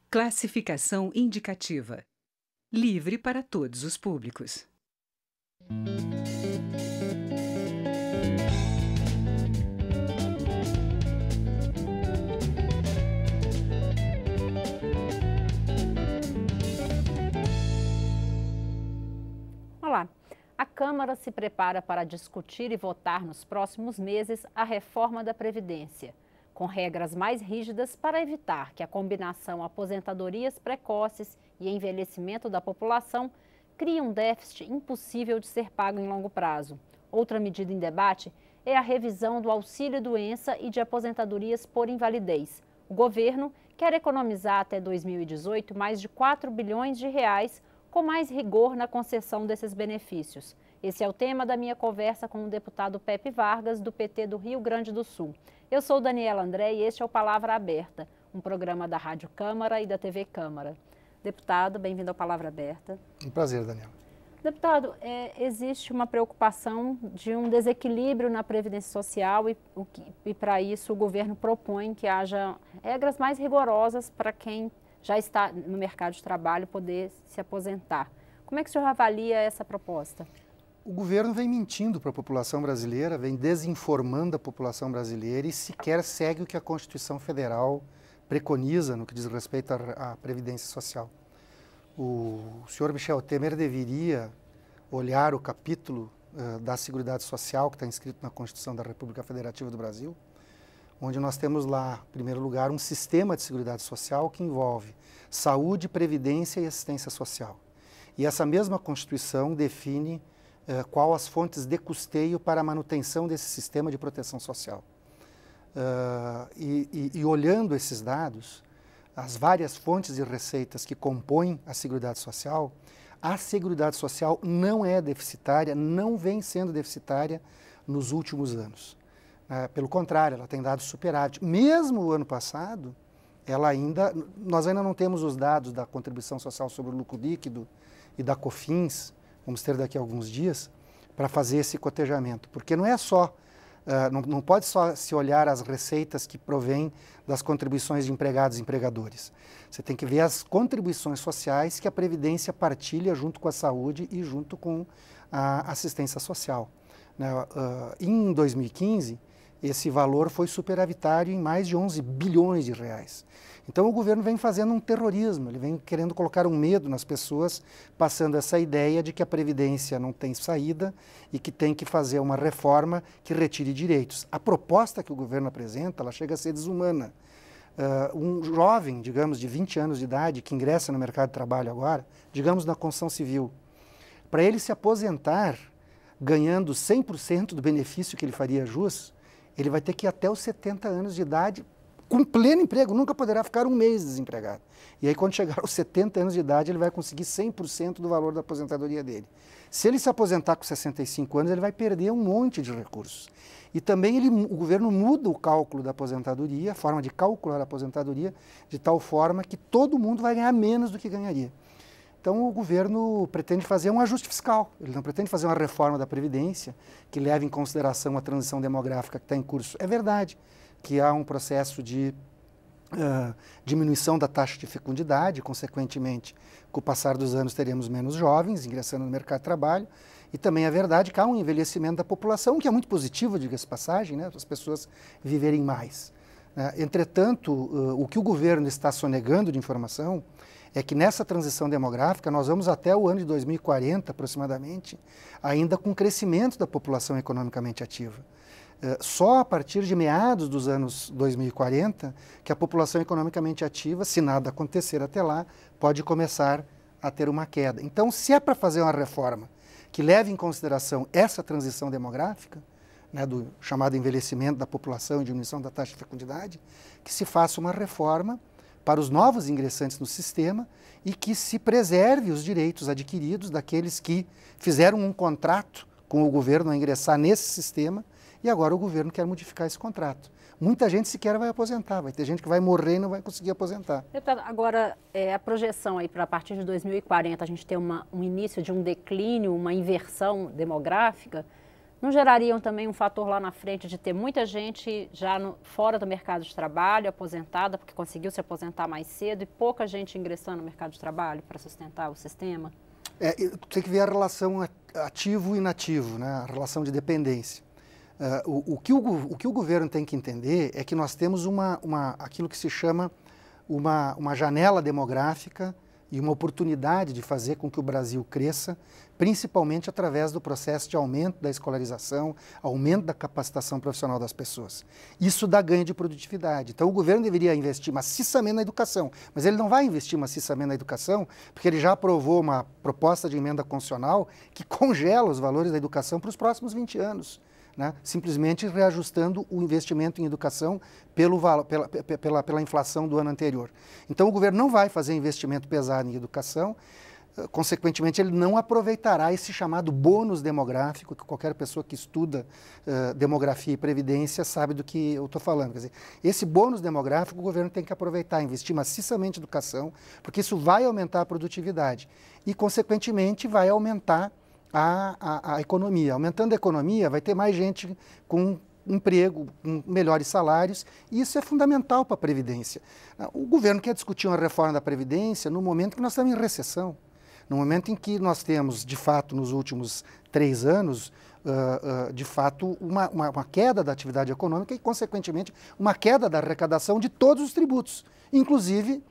Classificação indicativa. Livre para todos os públicos. Olá! A Câmara se prepara para discutir e votar nos próximos meses a reforma da Previdência, com regras mais rígidas para evitar que a combinação aposentadorias precoces e envelhecimento da população crie um déficit impossível de ser pago em longo prazo. Outra medida em debate é a revisão do auxílio-doença e de aposentadorias por invalidez. O governo quer economizar até 2018 mais de 4 bilhões de reais, com mais rigor na concessão desses benefícios. Esse é o tema da minha conversa com o deputado Pepe Vargas, do PT do Rio Grande do Sul. Eu sou Daniela André e este é o Palavra Aberta, um programa da Rádio Câmara e da TV Câmara. Deputado, bem-vindo ao Palavra Aberta. Um prazer, Daniela. Deputado, existe uma preocupação de um desequilíbrio na Previdência Social e para isso o governo propõe que haja regras mais rigorosas para quem já está no mercado de trabalho poder se aposentar. Como é que o senhor avalia essa proposta? O governo vem mentindo para a população brasileira, vem desinformando a população brasileira e sequer segue o que a Constituição Federal preconiza no que diz respeito à Previdência Social. O senhor Michel Temer deveria olhar o capítulo da Seguridade Social que está inscrito na Constituição da República Federativa do Brasil, onde nós temos lá, em primeiro lugar, um sistema de seguridade social que envolve saúde, previdência e assistência social. E essa mesma Constituição define qual as fontes de custeio para a manutenção desse sistema de proteção social. E olhando esses dados, as várias fontes de receitas que compõem a Seguridade Social não é deficitária, não vem sendo deficitária nos últimos anos. Pelo contrário, ela tem dado superávit. Mesmo o ano passado, nós ainda não temos os dados da contribuição social sobre o lucro líquido e da COFINS, vamos ter daqui a alguns dias, para fazer esse cotejamento. Porque não é só, não pode só se olhar as receitas que provêm das contribuições de empregados e empregadores. Você tem que ver as contribuições sociais que a Previdência partilha junto com a saúde e junto com a assistência social. Em 2015, esse valor foi superavitário em mais de 11 bilhões de reais. Então o governo vem fazendo um terrorismo, ele vem querendo colocar um medo nas pessoas, passando essa ideia de que a Previdência não tem saída e que tem que fazer uma reforma que retire direitos. A proposta que o governo apresenta, ela chega a ser desumana. Um jovem, digamos, de 20 anos de idade, que ingressa no mercado de trabalho agora, digamos na construção civil, para ele se aposentar ganhando 100% do benefício que ele faria jus, ele vai ter que ir até os 70 anos de idade com pleno emprego, nunca poderá ficar um mês desempregado. E aí, quando chegar aos 70 anos de idade, ele vai conseguir 100% do valor da aposentadoria dele. Se ele se aposentar com 65 anos, ele vai perder um monte de recursos. E também o governo muda o cálculo da aposentadoria, a forma de calcular a aposentadoria, de tal forma que todo mundo vai ganhar menos do que ganharia. Então, o governo pretende fazer um ajuste fiscal, ele não pretende fazer uma reforma da Previdência que leve em consideração a transição demográfica que está em curso. É verdade que há um processo de diminuição da taxa de fecundidade, consequentemente, com o passar dos anos teremos menos jovens ingressando no mercado de trabalho, e também é verdade que há um envelhecimento da população, que é muito positivo, diga-se de passagem, né, para as pessoas viverem mais. Entretanto, o que o governo está sonegando de informação é que nessa transição demográfica nós vamos até o ano de 2040, aproximadamente, ainda com crescimento da população economicamente ativa. Só a partir de meados dos anos 2040 que a população economicamente ativa, se nada acontecer até lá, pode começar a ter uma queda. Então, se é para fazer uma reforma que leve em consideração essa transição demográfica, né, do chamado envelhecimento da população e diminuição da taxa de fecundidade, que se faça uma reforma para os novos ingressantes no sistema e que se preserve os direitos adquiridos daqueles que fizeram um contrato com o governo a ingressar nesse sistema e agora o governo quer modificar esse contrato. Muita gente sequer vai aposentar, vai ter gente que vai morrer e não vai conseguir aposentar. Deputado, agora a projeção aí para a partir de 2040 a gente ter um início de um declínio, uma inversão demográfica, não gerariam também um fator lá na frente de ter muita gente já fora do mercado de trabalho, aposentada, porque conseguiu se aposentar mais cedo, e pouca gente ingressando no mercado de trabalho para sustentar o sistema? Tem que ver a relação ativo e inativo, né? A relação de dependência. O que o governo tem que entender é que nós temos aquilo que se chama uma janela demográfica e uma oportunidade de fazer com que o Brasil cresça, principalmente através do processo de aumento da escolarização, aumento da capacitação profissional das pessoas. Isso dá ganho de produtividade. Então o governo deveria investir maciçamente na educação, mas ele não vai investir maciçamente na educação porque ele já aprovou uma proposta de emenda constitucional que congela os valores da educação para os próximos 20 anos. Né? Simplesmente reajustando o investimento em educação pela inflação do ano anterior. Então o governo não vai fazer investimento pesado em educação, consequentemente ele não aproveitará esse chamado bônus demográfico, que qualquer pessoa que estuda demografia e previdência sabe do que eu estou falando. Quer dizer, esse bônus demográfico o governo tem que aproveitar, investir maciçamente em educação, porque isso vai aumentar a produtividade e, consequentemente, vai aumentar a economia. Aumentando a economia, vai ter mais gente com emprego, com melhores salários, e isso é fundamental para a Previdência. O governo quer discutir uma reforma da Previdência no momento que nós estamos em recessão, no momento em que nós temos, de fato, nos últimos 3 anos, de fato, uma queda da atividade econômica e, consequentemente, uma queda da arrecadação de todos os tributos, inclusive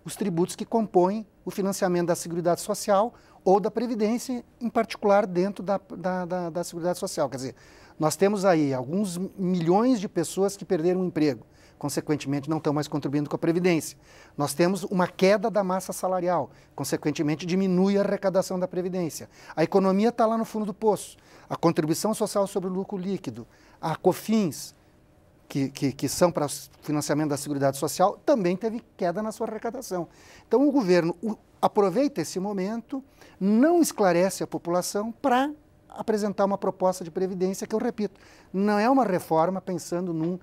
os tributos que compõem o financiamento da Seguridade Social ou da Previdência, em particular dentro da Seguridade Social. Quer dizer, nós temos aí alguns milhões de pessoas que perderam o emprego, consequentemente não estão mais contribuindo com a Previdência. Nós temos uma queda da massa salarial, consequentemente diminui a arrecadação da Previdência. A economia está lá no fundo do poço. A contribuição social sobre o lucro líquido, a COFINS, que são para o financiamento da Seguridade Social, também teve queda na sua arrecadação. Então o governo aproveita esse momento, não esclarece a população para apresentar uma proposta de previdência que, eu repito, não é uma reforma pensando num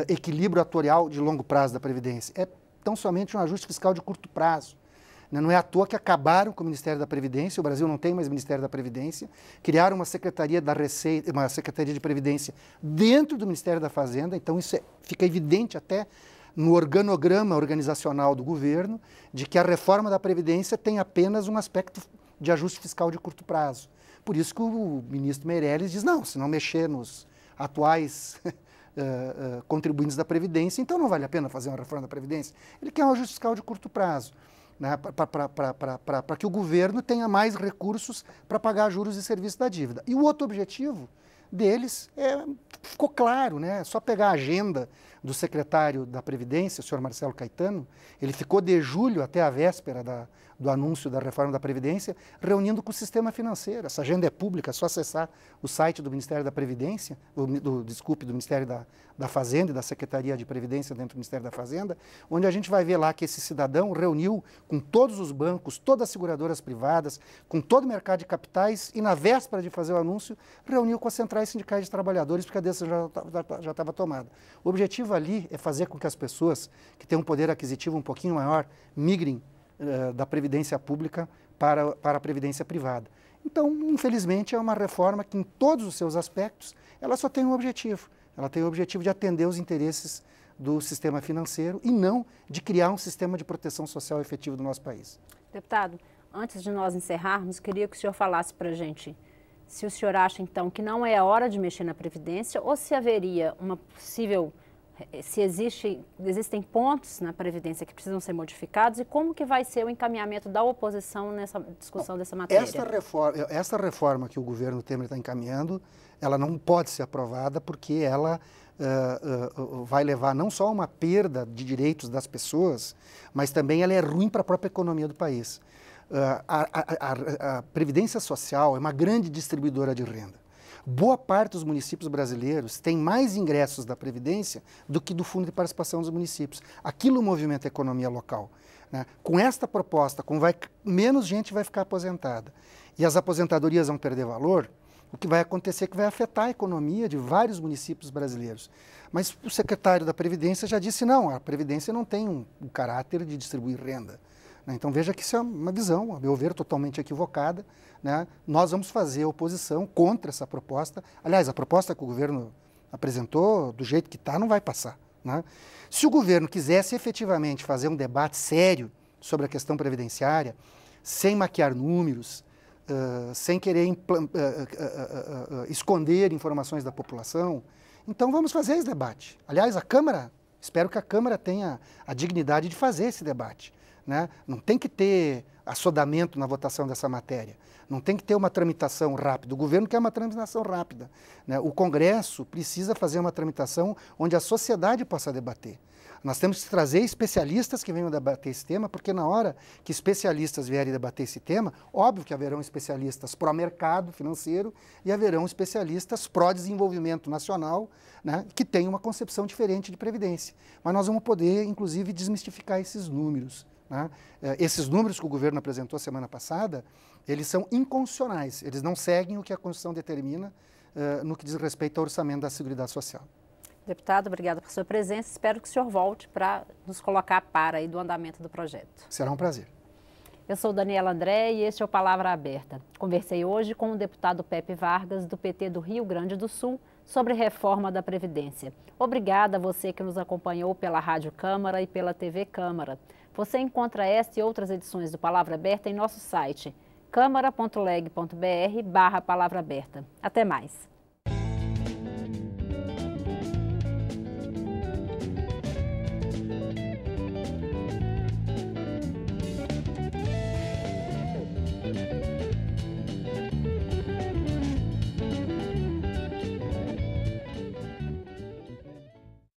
equilíbrio atuarial de longo prazo da Previdência, é tão somente um ajuste fiscal de curto prazo. Não é à toa que acabaram com o Ministério da Previdência, o Brasil não tem mais Ministério da Previdência, criaram uma Secretaria da Receita, uma Secretaria de Previdência dentro do Ministério da Fazenda, então isso fica evidente até no organograma organizacional do governo, de que a reforma da Previdência tem apenas um aspecto de ajuste fiscal de curto prazo. Por isso que o ministro Meirelles diz, não, se não mexer nos atuais contribuintes da Previdência, então não vale a pena fazer uma reforma da Previdência. Ele quer um ajuste fiscal de curto prazo, né, para que o governo tenha mais recursos para pagar juros e serviços da dívida. E o outro objetivo deles ficou claro, né? É só pegar a agenda do secretário da Previdência, o senhor Marcelo Caetano, ele ficou de julho até a véspera do anúncio da reforma da Previdência, reunindo com o sistema financeiro. Essa agenda é pública, é só acessar o site do Ministério da Previdência, do Ministério da Fazenda e da Secretaria de Previdência dentro do Ministério da Fazenda, onde a gente vai ver lá que esse cidadão reuniu com todos os bancos, todas as seguradoras privadas, com todo o mercado de capitais e, na véspera de fazer o anúncio, reuniu com as centrais sindicais de trabalhadores, porque a decisão já estava tomada. O objetivo ali é fazer com que as pessoas que têm um poder aquisitivo um pouquinho maior migrem da Previdência Pública para a Previdência Privada. Então, infelizmente, é uma reforma que, em todos os seus aspectos, ela só tem um objetivo. Ela tem o objetivo de atender os interesses do sistema financeiro e não de criar um sistema de proteção social efetivo do nosso país. Deputado, antes de nós encerrarmos, queria que o senhor falasse para a gente se o senhor acha, então, que não é a hora de mexer na Previdência ou se haveria uma possível... se existem pontos na Previdência que precisam ser modificados e como que vai ser o encaminhamento da oposição nessa discussão dessa matéria? Esta reforma que o governo Temer está encaminhando, ela não pode ser aprovada porque ela vai levar não só a uma perda de direitos das pessoas, mas também ela é ruim para a própria economia do país. A Previdência Social é uma grande distribuidora de renda. Boa parte dos municípios brasileiros tem mais ingressos da Previdência do que do Fundo de Participação dos Municípios. Aquilo movimenta a economia local, né? Com esta proposta, menos gente vai ficar aposentada e as aposentadorias vão perder valor, o que vai acontecer é que vai afetar a economia de vários municípios brasileiros. Mas o secretário da Previdência já disse, não, a Previdência não tem um caráter de distribuir renda. né? Então veja que isso é uma visão, a meu ver, totalmente equivocada, né? Nós vamos fazer oposição contra essa proposta. Aliás, a proposta que o governo apresentou, do jeito que está, não vai passar, né? Se o governo quisesse efetivamente fazer um debate sério sobre a questão previdenciária, sem maquiar números, sem querer esconder informações da população, então vamos fazer esse debate. Aliás, a Câmara, espero que a Câmara tenha a dignidade de fazer esse debate, né? Não tem que ter assodamento na votação dessa matéria, não tem que ter uma tramitação rápida. O governo quer uma tramitação rápida, né? O Congresso precisa fazer uma tramitação onde a sociedade possa debater. Nós temos que trazer especialistas que venham debater esse tema, porque na hora que especialistas vierem debater esse tema, óbvio que haverão especialistas pró-mercado financeiro e haverão especialistas pró-desenvolvimento nacional, né, que têm uma concepção diferente de previdência. Mas nós vamos poder, inclusive, desmistificar esses números, né? Esses números que o governo apresentou semana passada, eles são inconstitucionais, eles não seguem o que a Constituição determina no que diz respeito ao orçamento da Seguridade Social. Deputado, obrigada por sua presença. Espero que o senhor volte para nos colocar a par aí do andamento do projeto. Será um prazer. Eu sou Daniela André e este é o Palavra Aberta. Conversei hoje com o deputado Pepe Vargas, do PT do Rio Grande do Sul, sobre reforma da Previdência. Obrigada a você que nos acompanhou pela Rádio Câmara e pela TV Câmara. Você encontra esta e outras edições do Palavra Aberta em nosso site câmara.leg.br/palavra aberta. Até mais.